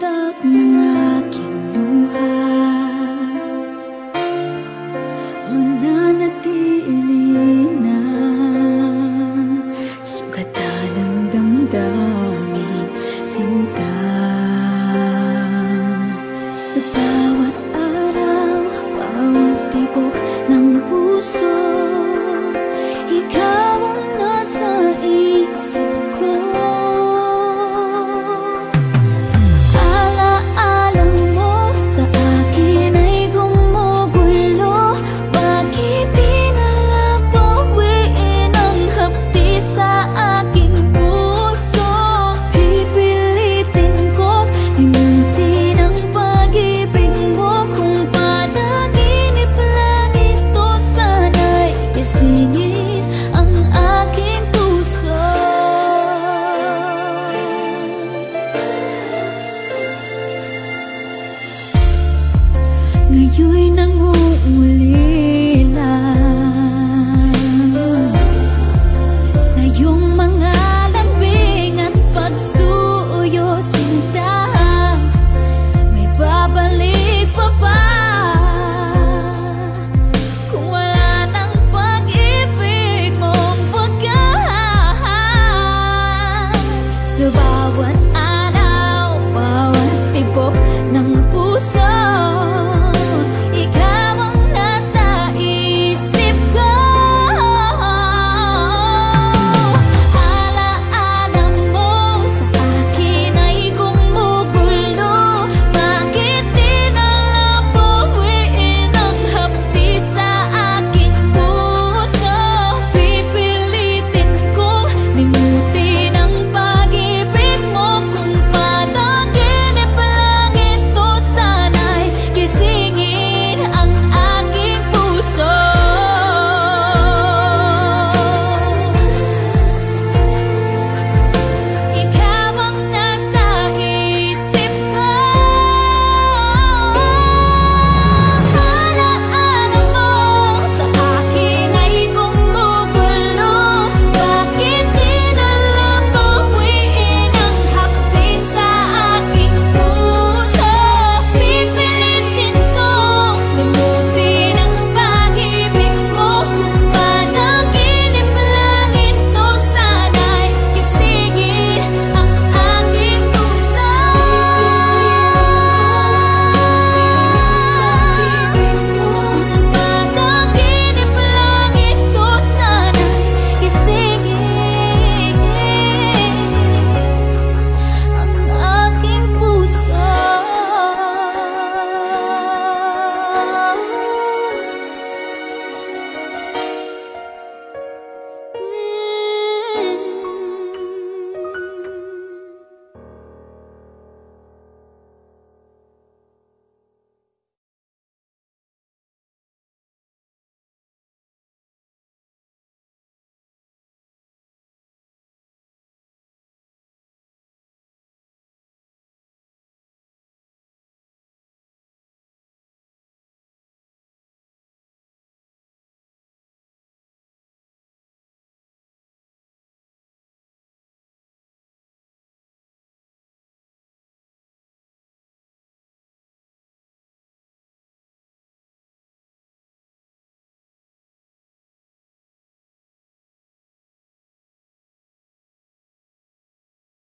tatak ng aking luha, mananatili ng sugatan ng damdamin, sinta. Sa bawat araw, bawat tibok ng puso, ikaw ang nasa isip ko. Ala-alang mo sa akin ay gumugulo. Bakit di nalang bawiin ang hapdi sa aking puso? Pipilitin ko't limutin ang pag-ibig mo. Kung panaginip lang ito, sana'y gisingin ang aking puso. Ngayon'y nangungulila sa iyong mga lambing at pagsuyo, sinta. May babalik pa ba kung wala ng pag-ibig mong wagas? Sa bawat